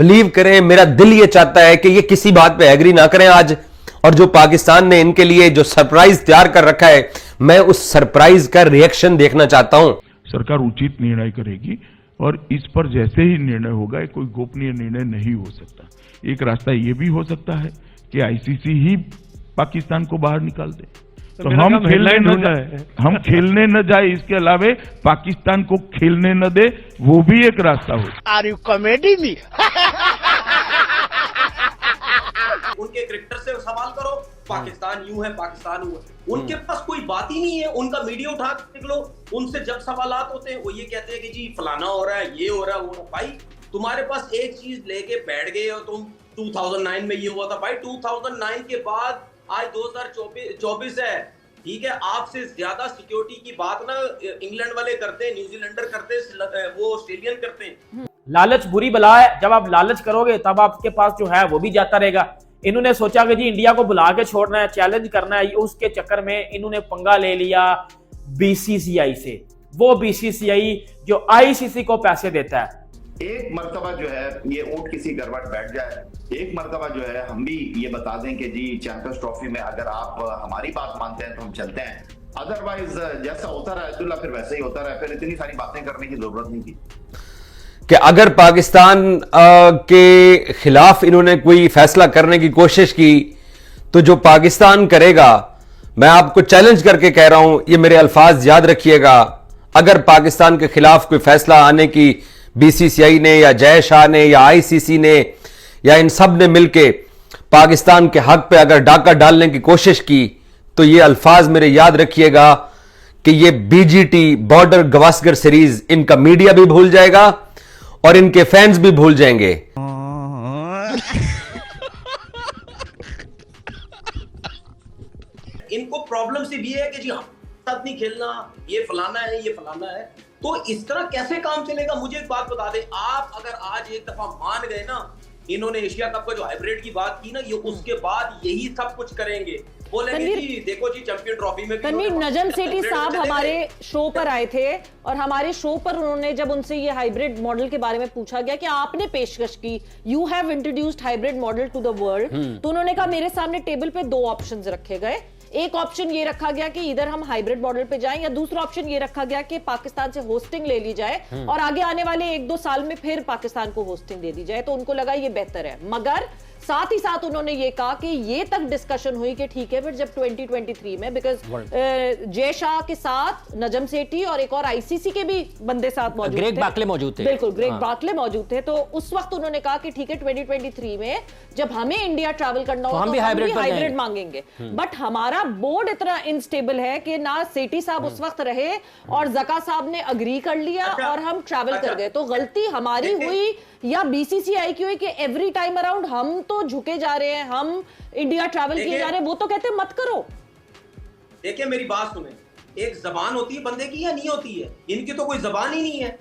Believe करें, मेरा दिल ये चाहता है कि ये किसी बात पे एग्री ना करें आज, और जो पाकिस्तान ने इनके लिए जो सरप्राइज तैयार कर रखा है, मैं उस सरप्राइज का रिएक्शन देखना चाहता हूं। सरकार उचित निर्णय करेगी और इस पर जैसे ही निर्णय होगा, कोई गोपनीय निर्णय नहीं हो सकता। एक रास्ता ये भी हो सकता है कि आईसीसी ही पाकिस्तान को बाहर निकाल दे, तो हम खेलने न जाए, इसके अलावे पाकिस्तान को खेलने न दे, वो भी एक रास्ता हो। Are you comedy me? उनके क्रिकेटर से सवाल करो, पाकिस्तान यूं है, पाकिस्तान यूं है, उनके पास कोई बात ही नहीं है। उनका मीडिया उठा के देख लो, उनसे जब सवालात होते हैं वो ये कहते हैं कि जी फलाना हो रहा है, ये हो रहा है, वो। भाई तुम्हारे पास एक चीज लेके बैठ गए हो तुम। 2009 में ये हुआ था भाई, 2009 के बाद आज 2024 है, ठीक है। आपसे ज्यादा सिक्योरिटी की बात ना इंग्लैंड वाले करते हैं, न्यूजीलैंडर करते हैं, वो ऑस्ट्रेलियन करते हैं। लालच बुरी बला है, जब आप लालच करोगे तब आपके पास जो है वो भी जाता रहेगा। इन्होंने सोचा कि जी इंडिया को बुला के छोड़ना है, चैलेंज करना है, उसके चक्कर में इन्होंने पंगा ले लिया बीसीसीआई से। वो बीसीसीआई जो आईसीसी को पैसे देता है। एक मर्तबा जो है ये ऊंट किसी गड़बड़ बैठ जाए, एक मर्तबा जो है हम भी ये बता दें कि जी चैंपियंस ट्रॉफी में अगर आप हमारी बात मानते हैं तो हम चलते हैं, अदरवाइज जैसा होता रहा अब्दुल्ला फिर वैसे ही होता रहा, फिर इतनी सारी बातें करने की जरूरत नहीं थी। कि अगर पाकिस्तान के खिलाफ इन्होंने कोई फैसला करने की कोशिश की तो जो पाकिस्तान करेगा, मैं आपको चैलेंज करके कह रहा हूं, ये मेरे अल्फाज याद रखिएगा, अगर पाकिस्तान के खिलाफ कोई फैसला आने की बीसीसीआई ने या जय शाह ने या आईसीसी ने या इन सब ने मिलके पाकिस्तान के हक पे अगर डाका डालने की कोशिश की, तो ये अल्फाज मेरे याद रखिएगा कि ये बीजीटी बॉर्डर गवास्कर सीरीज इनका मीडिया भी भूल जाएगा और इनके फैंस भी भूल जाएंगे। इनको प्रॉब्लम सिर्फ ये है कि जी हम साथ नहीं खेलना, ये फलाना है, ये फलाना है। तो इस तरह कैसे काम चलेगा? मुझे एक बात बता दे, आप अगर आज एक दफा मान गए ना, इन्होंने एशिया कप का जो हाइब्रिड की बात की ना, ये उसके बाद यही सब कुछ करेंगे। बोलेंगे जी देखो जी चैंपियन ट्रॉफी में तनवीर, नजम सेठी साहब हमारे शो पर आए थे और हमारे शो पर उन्होंने जब उनसे ये हाइब्रिड मॉडल के बारे में पूछा गया कि आपने पेशकश की, you have introduced hybrid model to the world, तो उन्होंने कहा मेरे सामने टेबल पे दो ऑप्शंस रखे गए। एक ऑप्शन ये रखा गया कि इधर हम हाइब्रिड मॉडल पे जाएं, या दूसरा ऑप्शन ये रखा गया कि पाकिस्तान से होस्टिंग ले ली जाए और आगे आने वाले 1-2 साल में फिर पाकिस्तान को होस्टिंग दे दी जाए। तो उनको लगा ये बेहतर है, मगर साथ ही साथ उन्होंने ये कहा कि ये तक डिस्कशन हुई कि ठीक है फिर जब 2023 में, बिकॉज जय शाह के साथ नजम सेठी और एक और आईसीसी के भी बंदे साथ मौजूद थे, ग्रेग बाकले मौजूद थे, बिल्कुल ग्रेग बाकले मौजूद थे। तो उस वक्त उन्होंने कहा कि ठीक है 2023 में जब हमें इंडिया ट्रैवल करना हो तो हम भी हाइब्रिड मांगेंगे। बट हमारा बोर्ड इतना इनस्टेबल है कि ना सेठी साहब उस वक्त रहे और जका साहब ने अग्री कर लिया और हम ट्रैवल कर गए। तो गलती हमारी हुई या बीसीसीआई की हुई कि एवरी टाइम अराउंड हम तो झुके जा रहे हैं, हम इंडिया ट्रैवल किए जा रहे हैं, वो तो कहते हैं मत करो। देखिए मेरी बात सुने, एक जबान होती है बंदे की या नहीं होती है? इनकी तो कोई जबान ही नहीं है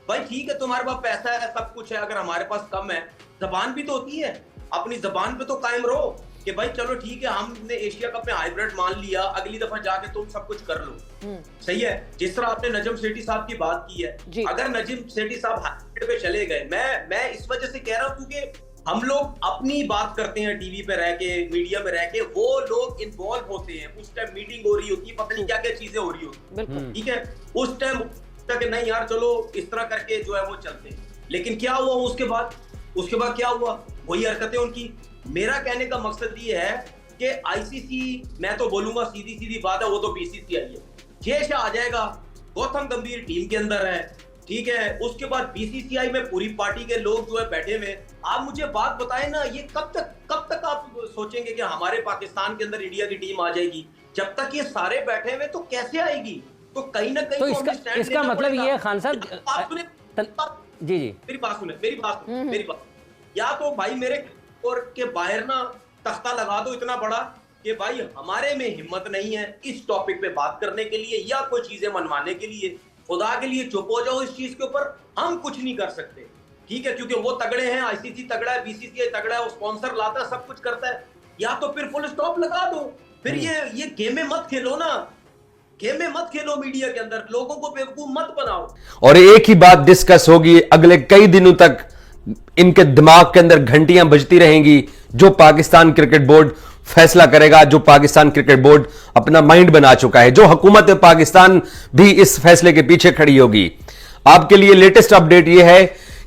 भाई। ठीक है तुम्हारे पास पैसा है, सब कुछ है, अगर हमारे पास कम है, जबान भी तो होती है। अपनी जबान पे तो कायम रहो कि भाई चलो ठीक है हमने एशिया कप में हाइब्रिड मान लिया, अगली दफा जाके तुम सब कुछ कर लो। सही है, जिस तरह आपने नजम सेठी साहब की बात की है, अगर नजम सेठी साहब हाइब्रिड पे चले गए, मैं इस वजह से कह रहा हूं क्योंकि हम लोग अपनी बात करते हैं टीवी पे रह के, मीडिया में रह के, वो लोग इन्वॉल्व होते हैं। उस टाइम मीटिंग हो रही होती है, पता नहीं क्या क्या चीजें हो रही होती, ठीक है, उस टाइम कि नहीं यार चलो इस तरह करके जो है वो चलते हैं। लेकिन क्या हुआ उसके बाद क्या हुआ? वही हरकतें उनकी। मेरा कहने का मकसद ये है कि आईसीसी, मैं तो बोलूंगा सीधी बात है, वो तो बीसीसीआई है। जय शाह आ जाएगा, गौतम गंभीर टीम के अंदर है, ठीक है, उसके बाद बीसीसीआई में पूरी पार्टी के लोग जो है बैठे हुए। आप मुझे बात बताएं ना, ये कब तक आप सोचेंगे कि हमारे पाकिस्तान के अंदर इंडिया की टीम आ जाएगी? जब तक ये सारे बैठे हुए तो कैसे आएगी? तो कहीं ना कहीं तो इसका मतलब ये है खान साहब, जी मेरी बात सुने, या तो भाई मेरे और के बाहर ना तख्ता लगा दो इतना बड़ा कि भाई हमारे में हिम्मत नहीं है इस टॉपिक पे बात करने के लिए या कोई चीजें मनवाने के लिए। खुदा के लिए चुप हो जाओ इस चीज के ऊपर, हम कुछ नहीं कर सकते, ठीक है, क्योंकि वो तगड़े हैं, आईसीसी तगड़ा है, बीसीसीआई तगड़ा है, वो स्पॉन्सर लाता है, सब कुछ करता है। या तो फिर फुल स्टॉप लगा दो, फिर ये गेमें मत खेलो ना, गेमें मत खेलो मीडिया के अंदर, लोगों को बेवकूफ मत बनाओ। और एक ही बात डिस्कस होगी अगले कई दिनों तक, इनके दिमाग के अंदर घंटियां बजती रहेंगी। जो पाकिस्तान क्रिकेट बोर्ड फैसला करेगा, जो पाकिस्तान क्रिकेट बोर्ड अपना माइंड बना चुका है, जो हुकूमत पाकिस्तान भी इस फैसले के पीछे खड़ी होगी। आपके लिए लेटेस्ट अपडेट यह है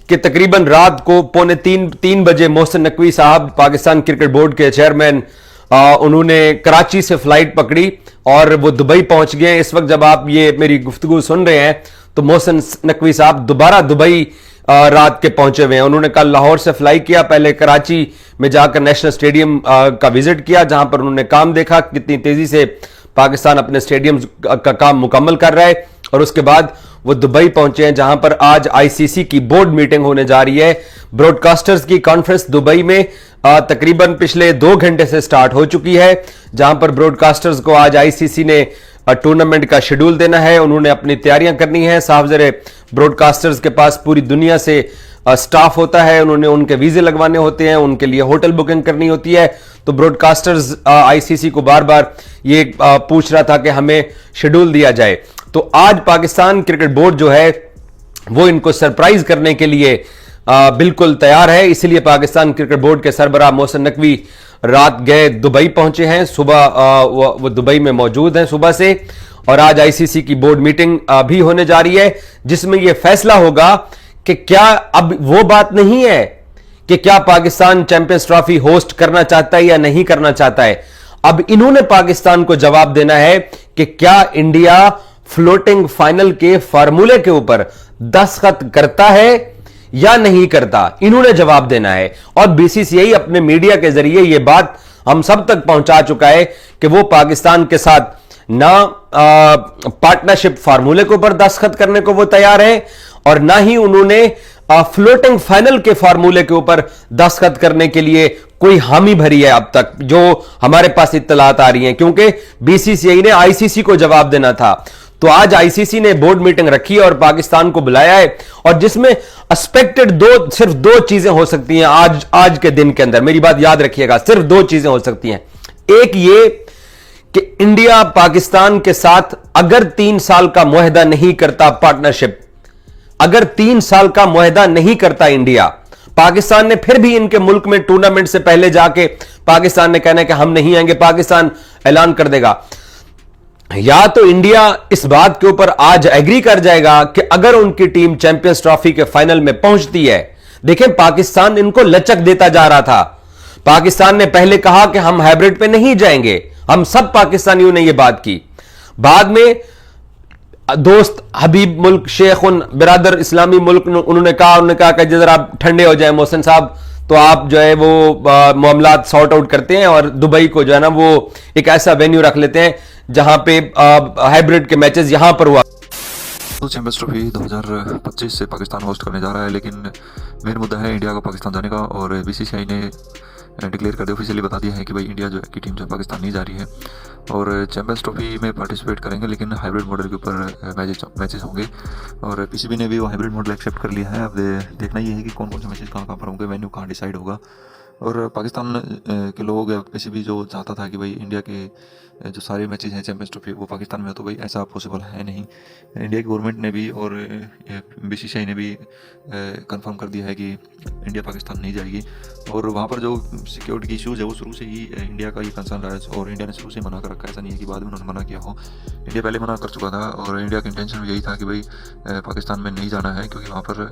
कि तकरीबन रात को 2:45 बजे मोहसिन नकवी साहब, पाकिस्तान क्रिकेट बोर्ड के चेयरमैन, उन्होंने कराची से फ्लाइट पकड़ी और वो दुबई पहुंच गए। इस वक्त जब आप ये मेरी गुफ्तगू सुन रहे हैं तो मोहसिन नकवी साहब दोबारा दुबई रात के पहुंचे हुए हैं। उन्होंने कल लाहौर से फ्लाई किया, पहले कराची में जाकर नेशनल स्टेडियम का विजिट किया, जहां पर उन्होंने काम देखा कितनी तेजी से पाकिस्तान अपने स्टेडियम का काम मुकम्मल कर रहा है, और उसके बाद वो दुबई पहुंचे हैं, जहां पर आज आईसीसी की बोर्ड मीटिंग होने जा रही है। ब्रॉडकास्टर्स की कॉन्फ्रेंस दुबई में तकरीबन पिछले 2 घंटे से स्टार्ट हो चुकी है, जहां पर ब्रॉडकास्टर्स को आज आईसीसी ने टूर्नामेंट का शेड्यूल देना है, उन्होंने अपनी तैयारियां करनी है। साहब जरे ब्रॉडकास्टर्स के पास पूरी दुनिया से स्टाफ होता है, उन्होंने उनके वीजे लगवाने होते हैं, उनके लिए होटल बुकिंग करनी होती है। तो ब्रॉडकास्टर्स आईसीसी को बार बार ये पूछ रहा था कि हमें शेड्यूल दिया जाए। तो आज पाकिस्तान क्रिकेट बोर्ड जो है वो इनको सरप्राइज करने के लिए बिल्कुल तैयार है। इसलिए पाकिस्तान क्रिकेट बोर्ड के सरबराह मोहसिन नकवी रात गए दुबई पहुंचे हैं, सुबह वो दुबई में मौजूद हैं सुबह से, और आज आईसीसी की बोर्ड मीटिंग भी होने जा रही है, जिसमें यह फैसला होगा कि क्या अब वो बात नहीं है कि क्या पाकिस्तान चैंपियंस ट्रॉफी होस्ट करना चाहता है या नहीं करना चाहता है। अब इन्होंने पाकिस्तान को जवाब देना है कि क्या इंडिया फ्लोटिंग फाइनल के फार्मूले के ऊपर दस्तखत करता है या नहीं करता, इन्होंने जवाब देना है। और बीसीसीआई अपने मीडिया के जरिए यह बात हम सब तक पहुंचा चुका है कि वो पाकिस्तान के साथ ना पार्टनरशिप फार्मूले के ऊपर दस्तखत करने को वो तैयार है, और ना ही उन्होंने फ्लोटिंग फाइनल के फार्मूले के ऊपर दस्तखत करने के लिए कोई हामी भरी है अब तक, जो हमारे पास इत्तलात आ रही हैं, क्योंकि बीसीसीआई ने आईसीसी को जवाब देना था। तो आज आईसीसी ने बोर्ड मीटिंग रखी और पाकिस्तान को बुलाया है, और जिसमें एक्सपेक्टेड सिर्फ दो चीजें हो सकती हैं आज के दिन के अंदर। मेरी बात याद रखिएगा, सिर्फ 2 चीजें हो सकती हैं। एक ये कि इंडिया पाकिस्तान के साथ अगर 3 साल का मुआहदा नहीं करता, पार्टनरशिप अगर 3 साल का मुआहदा नहीं करता इंडिया, पाकिस्तान ने फिर भी इनके मुल्क में टूर्नामेंट से पहले जाके पाकिस्तान ने कहना है कि हम नहीं आएंगे, पाकिस्तान ऐलान कर देगा। या तो इंडिया इस बात के ऊपर आज एग्री कर जाएगा कि अगर उनकी टीम चैंपियंस ट्रॉफी के फाइनल में पहुंचती है, देखें पाकिस्तान इनको लचक देता जा रहा था। पाकिस्तान ने पहले कहा कि हम हाइब्रिड पे नहीं जाएंगे, हम सब पाकिस्तानियों ने यह बात की। बाद में दोस्त हबीब मुल्क, शेख उन बिरादर इस्लामी मुल्क, उन्होंने कहा कि जरा आप ठंडे हो जाए मोहसिन साहब, तो आप जो है वो मामलात सॉर्ट आउट करते हैं और दुबई को जो है ना वो एक ऐसा वेन्यू रख लेते हैं जहां पे हाइब्रिड के मैचेस यहां पर हुआ। तो चैंपियंस ट्रॉफी 2025 से पाकिस्तान होस्ट करने जा रहा है, लेकिन मेन मुद्दा है इंडिया का पाकिस्तान जाने का, और बीसीसीआई ने डिक्लेयर कर दिया, ऑफिशियली बता दिया है कि भाई इंडिया जो है की टीम जो पाकिस्तान नहीं जा रही है और चैंपियंस ट्रॉफी में पार्टिसिपेट करेंगे, लेकिन हाइब्रिड मॉडल के ऊपर मैचेस होंगे। और पीसीबी ने भी वो हाइब्रिड मॉडल एक्सेप्ट कर लिया है। अब देखना ये है कि कौन कौन से मैचेस कहाँ पर होंगे, वेन्यू कहाँ डिसाइड होगा। और पाकिस्तान के लोग पीसीबी जो चाहता था कि भाई इंडिया के जो सारे मैचेस हैं चैंपियंस ट्रॉफी वो पाकिस्तान में हो, तो भाई ऐसा पॉसिबल है नहीं। इंडिया की गवर्नमेंट ने भी और बीसीसीआई ने भी कंफर्म कर दिया है कि इंडिया पाकिस्तान नहीं जाएगी। और वहाँ पर जो सिक्योरिटी की इशूज़ है वो शुरू से ही इंडिया का ये कंसर्न रहा है, और इंडिया ने शुरू से मना कर रखा है। ऐसा नहीं है कि बाद में उन्होंने मना किया हो, इंडिया पहले मना कर चुका था। और इंडिया का इंटेंशन यही था कि भाई पाकिस्तान में नहीं जाना है, क्योंकि वहाँ पर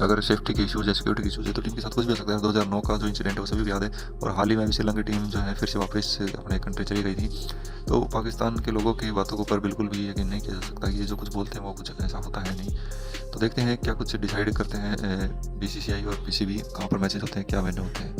अगर सेफ्टी के इशूज़ है, सिक्योरिटी के इशूज़ है, तो टीम के साथ कुछ भी हो सकता है। 2009 का जो इंसिडेंट है वो सभी याद है, और हाल ही में भी श्रीलंका टीम जो है फिर से वापस अपने कंट्री चली गई थी। तो पाकिस्तान के लोगों की बातों के ऊपर बिल्कुल भी यकीन नहीं किया जा सकता कि ये जो कुछ बोलते हैं वो कुछ ऐसा होता है नहीं। तो देखते हैं क्या कुछ डिसाइड करते हैं बीसीसीआई और पीसीबी, कहाँ पर मैचेस होते हैं, क्या वेन्यू होते हैं।